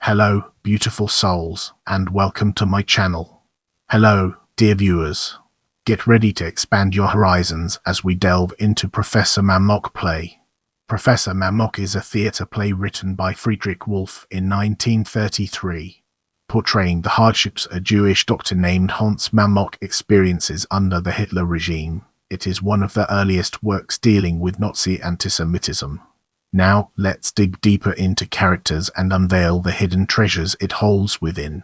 Hello, beautiful souls, and welcome to my channel. Hello, dear viewers. Get ready to expand your horizons as we delve into Professor Mamlock play. Professor Mamlock is a theatre play written by Friedrich Wolf in 1933, portraying the hardships a Jewish doctor named Hans Mamlock experiences under the Hitler regime. It is one of the earliest works dealing with Nazi antisemitism. Now, let's dig deeper into characters and unveil the hidden treasures it holds within.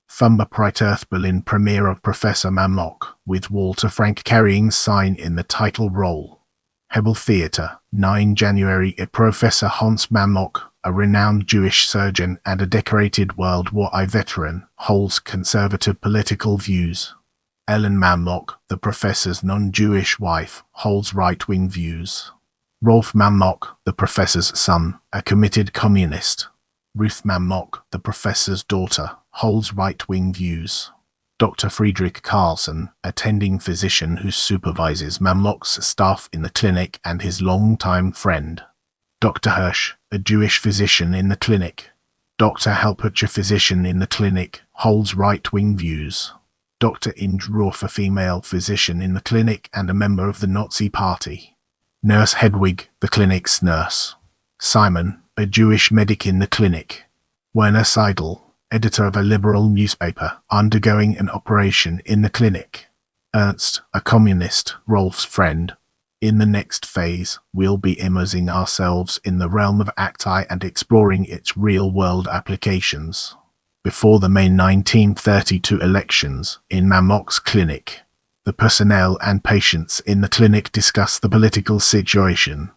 Thumberpreiterth Berlin premiere of Professor Mamlock, with Walter Frank carrying sign in the title role. Hebel Theatre, 9 January. Professor Hans Mamlock, a renowned Jewish surgeon and a decorated World War I veteran, holds conservative political views. Ellen Mamlock, the professor's non-Jewish wife, holds right-wing views. Rolf Mamlock, the professor's son, a committed communist. Ruth Mamlock, the professor's daughter, holds right-wing views. Dr. Friedrich Carlson, attending physician who supervises Mamlock's staff in the clinic and his longtime friend. Dr. Hirsch, a Jewish physician in the clinic. Dr. Helpich, a physician in the clinic, holds right-wing views. Dr. Inge Roth, a female physician in the clinic and a member of the Nazi Party. Nurse Hedwig, the clinic's nurse. Simon, a Jewish medic in the clinic. Werner Seidel, editor of a liberal newspaper, undergoing an operation in the clinic. Ernst, a communist, Rolf's friend. In the next phase, we'll be immersing ourselves in the realm of ACTI and exploring its real-world applications. Before the May 1932 elections, in Mamlock's clinic, the personnel and patients in the clinic discuss the political situation.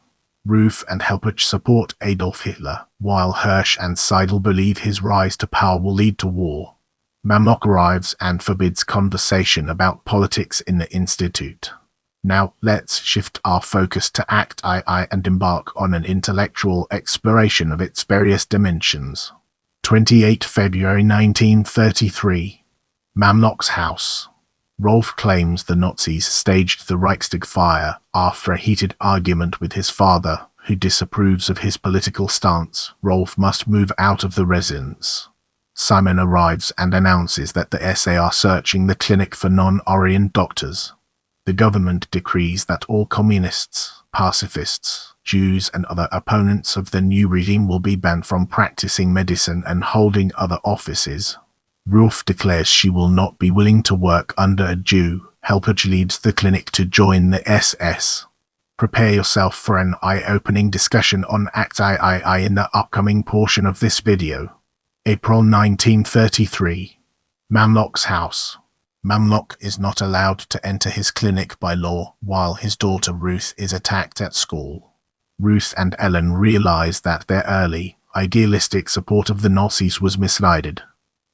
Ruth and Helpich support Adolf Hitler, while Hirsch and Seidel believe his rise to power will lead to war. Mamlock arrives and forbids conversation about politics in the institute. Now let's shift our focus to Act II and embark on an intellectual exploration of its various dimensions. 28 February 1933. Mamlock's house. Rolf claims the Nazis staged the Reichstag fire after a heated argument with his father, who disapproves of his political stance. Rolf must move out of the residence. Simon arrives and announces that the SA are searching the clinic for non-Aryan doctors. The government decrees that all communists, pacifists, Jews and other opponents of the new regime will be banned from practicing medicine and holding other offices. Ruth declares she will not be willing to work under a Jew. Helpich leads the clinic to join the SS. Prepare yourself for an eye-opening discussion on Act II in the upcoming portion of this video. April 1933. Mamlock's house. Mamlock is not allowed to enter his clinic by law while his daughter Ruth is attacked at school. Ruth and Ellen realize that their early, idealistic support of the Nazis was misguided.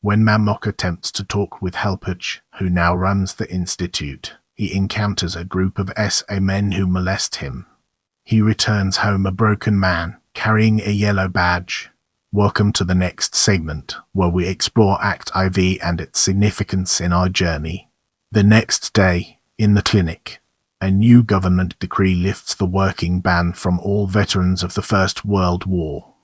When Mamlock attempts to talk with Helpich, who now runs the institute, he encounters a group of SA men who molest him. He returns home a broken man, carrying a yellow badge. Welcome to the next segment, where we explore Act IV and its significance in our journey. The next day, in the clinic, a new government decree lifts the working ban from all veterans of the First World War.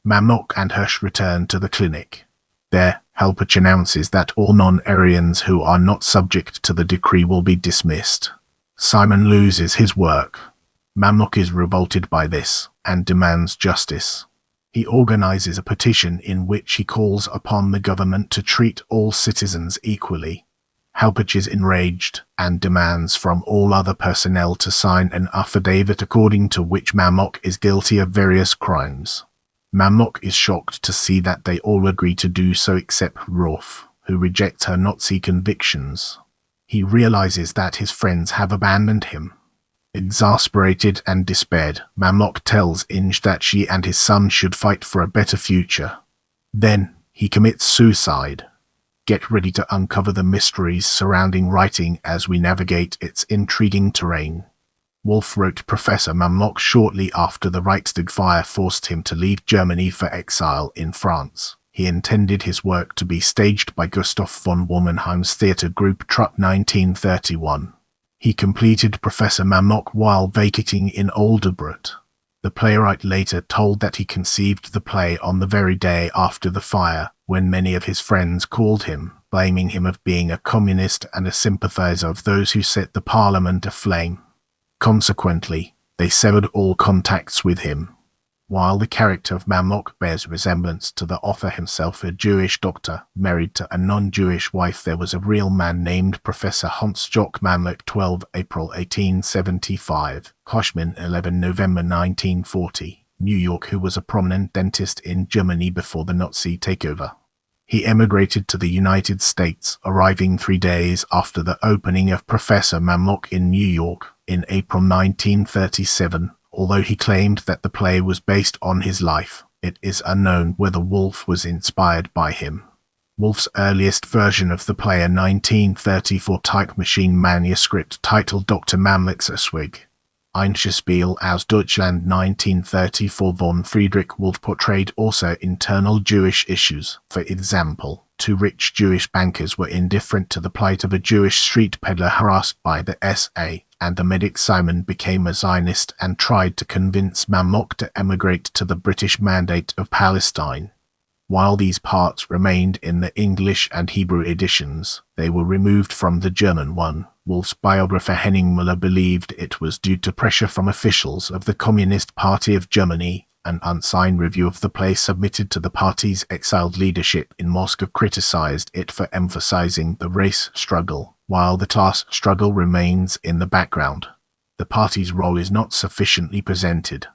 Mamlock and Hirsch return to the clinic. There, Helpich announces that all non-Aryans who are not subject to the decree will be dismissed. Simon loses his work. Mamlock is revolted by this and demands justice. He organizes a petition in which he calls upon the government to treat all citizens equally. Helpich is enraged and demands from all other personnel to sign an affidavit according to which Mamlock is guilty of various crimes. Mamlock is shocked to see that they all agree to do so except Rolf, who rejects her Nazi convictions. He realizes that his friends have abandoned him. Exasperated and despaired, Mamlock tells Inge that she and his son should fight for a better future. Then, he commits suicide. Get ready to uncover the mysteries surrounding writing as we navigate its intriguing terrain. Wolf wrote Professor Mamlock shortly after the Reichstag fire forced him to leave Germany for exile in France. He intended his work to be staged by Gustav von Wommenheim's theatre group Trupp 1931. He completed Professor Mamlock while vacating in Oldenburg. The playwright later told that he conceived the play on the very day after the fire, when many of his friends called him, blaming him of being a communist and a sympathizer of those who set the parliament aflame. Consequently, they severed all contacts with him. While the character of Mamlock bears resemblance to the author himself, a Jewish doctor married to a non-Jewish wife, there was a real man named Professor Hans Mamlock, 12 April 1875, Hoshman, 11 November 1940, New York, who was a prominent dentist in Germany before the Nazi takeover. He emigrated to the United States, arriving 3 days after the opening of Professor Mamlock in New York in April 1937. Although he claimed that the play was based on his life, it is unknown whether Wolf was inspired by him. Wolf's earliest version of the play, a 1934 type machine manuscript titled Dr. Mamlock's Ausweg, Einschusspiel aus Deutschland 1934 von Friedrich Wolf, portrayed also internal Jewish issues. For example, 2 rich Jewish bankers were indifferent to the plight of a Jewish street peddler harassed by the SA, and the medic Simon became a Zionist and tried to convince Mamlock to emigrate to the British Mandate of Palestine. While these parts remained in the English and Hebrew editions, they were removed from the German one. Wolf's biographer Henning Müller believed it was due to pressure from officials of the Communist Party of Germany. An unsigned review of the play submitted to the party's exiled leadership in Moscow criticized it for emphasizing the race struggle, while the class struggle remains in the background. The party's role is not sufficiently presented.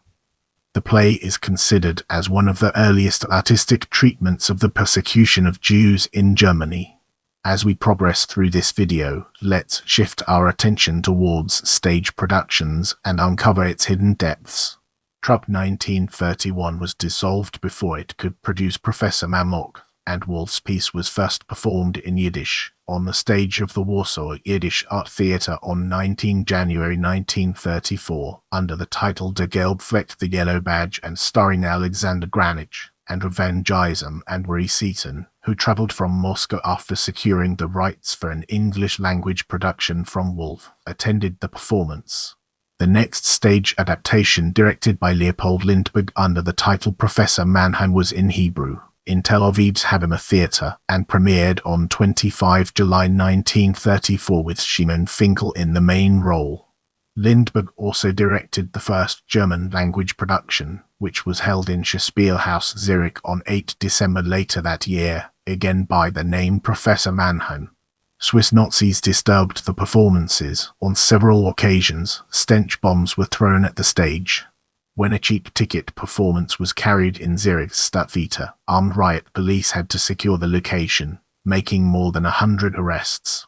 The play is considered as one of the earliest artistic treatments of the persecution of Jews in Germany. As we progress through this video, let's shift our attention towards stage productions and uncover its hidden depths. Trupp 1931 was dissolved before it could produce Professor Mamlock, and Wolf's piece was first performed in Yiddish on the stage of the Warsaw Yiddish Art Theatre on 19 January 1934 under the title Der Gelbe Fleck, the Yellow Badge, and starring Alexander Granich, Andrew Van Gysem and Marie Seaton, who travelled from Moscow after securing the rights for an English-language production from Wolf, attended the performance. The next stage adaptation, directed by Leopold Lindbergh under the title Professor Mannheim, was in Hebrew, in Tel Aviv's Habima Theatre, and premiered on 25 July 1934 with Shimon Finkel in the main role. Lindbergh also directed the first German-language production, which was held in Schauspielhaus Zurich on 8 December later that year, again by the name Professor Mannheim. Swiss Nazis disturbed the performances. On several occasions, stench bombs were thrown at the stage. When a cheap ticket performance was carried in Zurich's Stadttheater, armed riot police had to secure the location, making more than 100 arrests.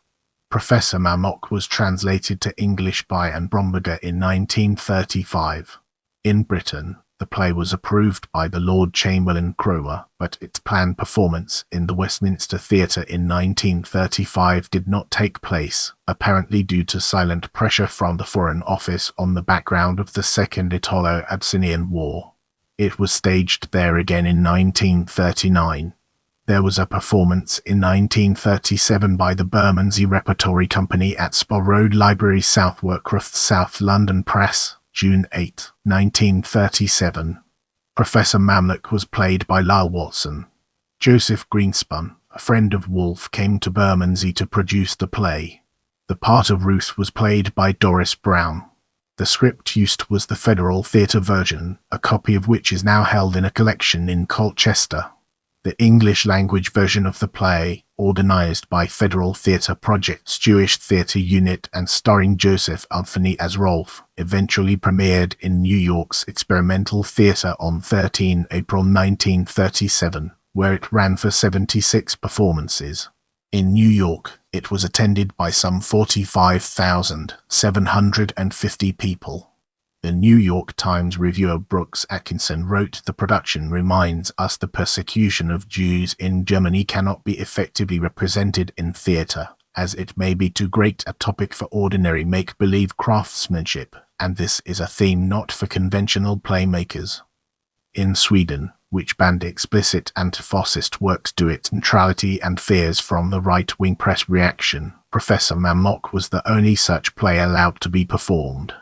Professor Mamlock was translated to English by Anne Bromberger in 1935. In Britain, the play was approved by the Lord Chamberlain Cromer, but its planned performance in the Westminster Theatre in 1935 did not take place, apparently due to silent pressure from the Foreign Office on the background of the Second Italo-Abyssinian War. It was staged there again in 1939. There was a performance in 1937 by the Bermondsey Repertory Company at Spa Road Library, South Worcroft, South London Press, June 8, 1937. Professor Mamlock was played by Lyle Watson. Joseph Greenspun, a friend of Wolf, came to Bermondsey to produce the play. The part of Ruth was played by Doris Brown. The script used was the Federal Theatre version, a copy of which is now held in a collection in Colchester. The English-language version of the play, organised by Federal Theatre Project's Jewish Theatre Unit and starring Joseph Anthony as Rolf, eventually premiered in New York's Experimental Theatre on 13 April 1937, where it ran for 76 performances. In New York, it was attended by some 45,750 people. The New York Times reviewer Brooks Atkinson wrote, "The production reminds us the persecution of Jews in Germany cannot be effectively represented in theatre, as it may be too great a topic for ordinary make-believe craftsmanship, and this is a theme not for conventional playmakers." In Sweden, which banned explicit anti-fascist works due its neutrality and fears from the right-wing press reaction, Professor Mamlock was the only such play allowed to be performed.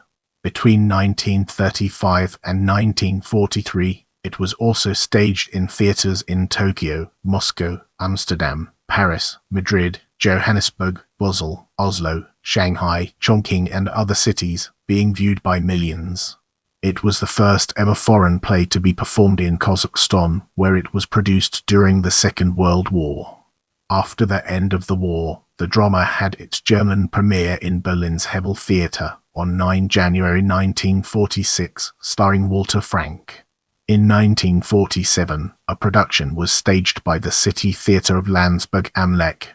Between 1935 and 1943, it was also staged in theaters in Tokyo, Moscow, Amsterdam, Paris, Madrid, Johannesburg, Basel, Oslo, Shanghai, Chongqing and other cities, being viewed by millions. It was the first ever foreign play to be performed in Kazakhstan, where it was produced during the Second World War. After the end of the war, the drama had its German premiere in Berlin's Hebel Theatre on 9 January 1946, starring Walter Frank. In 1947, a production was staged by the City Theatre of Landsberg am Lech.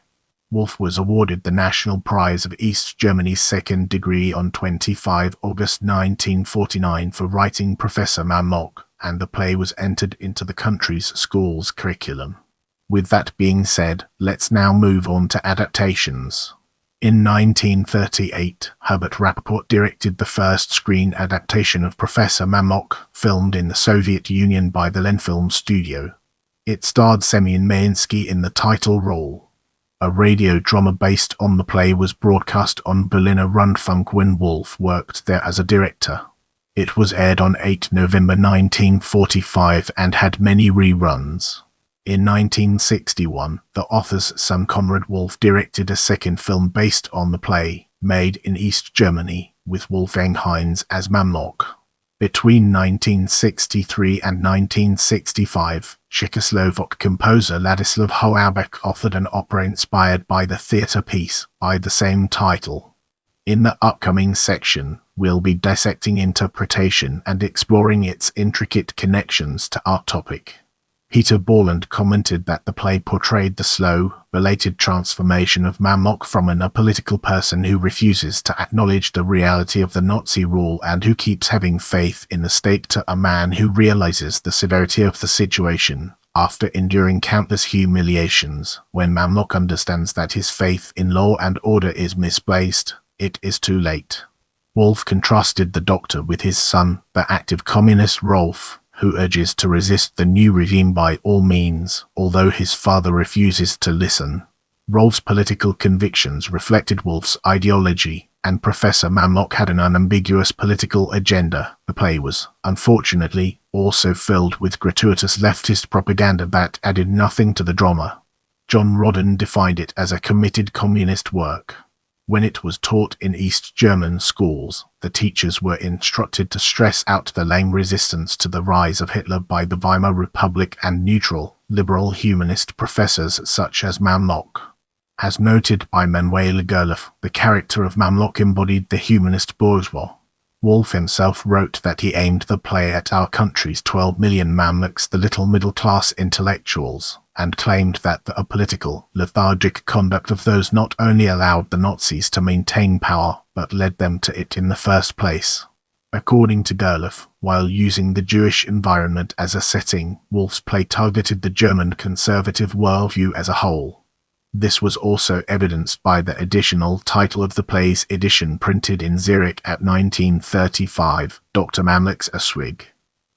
Wolf was awarded the National Prize of East Germany's second degree on 25 August 1949 for writing Professor Mamlock, and the play was entered into the country's schools curriculum. With that being said, let's now move on to adaptations. In 1938, Herbert Rappaport directed the first screen adaptation of Professor Mamlock, filmed in the Soviet Union by the Lenfilm Studio. It starred Semyon Mayinsky in the title role. A radio drama based on the play was broadcast on Berliner Rundfunk when Wolf worked there as a director. It was aired on 8 November 1945 and had many reruns. In 1961, the author's son Konrad Wolf directed a second film based on the play, made in East Germany, with Wolfgang Heinz as Mamlock. Between 1963 and 1965, Czechoslovak composer Ladislav Houellebecq authored an opera inspired by the theatre piece by the same title. In the upcoming section, we'll be dissecting interpretation and exploring its intricate connections to our topic. Peter Borland commented that the play portrayed the slow, belated transformation of Mamlock from an apolitical person who refuses to acknowledge the reality of the Nazi rule and who keeps having faith in the state to a man who realizes the severity of the situation, after enduring countless humiliations. When Mamlock understands that his faith in law and order is misplaced, it is too late. Wolf contrasted the doctor with his son, the active communist Rolf, who urges to resist the new regime by all means, although his father refuses to listen. Rolf's political convictions reflected Wolf's ideology, and Professor Mamlock had an unambiguous political agenda. The play was, unfortunately, also filled with gratuitous leftist propaganda that added nothing to the drama. John Rodden defined it as a committed communist work. When it was taught in East German schools, the teachers were instructed to stress out the lame resistance to the rise of Hitler by the Weimar Republic and neutral, liberal humanist professors such as Mamlock. As noted by Manuel Gerloff, the character of Mamlock embodied the humanist bourgeois. Wolf himself wrote that he aimed the play at our country's 12 million Mamluks, the little middle-class intellectuals, and claimed that the apolitical, lethargic conduct of those not only allowed the Nazis to maintain power, but led them to it in the first place. According to Gerloff, while using the Jewish environment as a setting, Wolf's play targeted the German conservative worldview as a whole. This was also evidenced by the additional title of the play's edition printed in Zurich at 1935, Dr. Mamlock's Ausweg.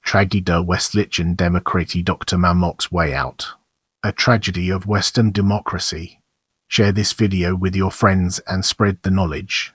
Tragedie der westlichen Demokratie, Dr. Mamlock's Way Out. A tragedy of Western democracy. Share this video with your friends and spread the knowledge.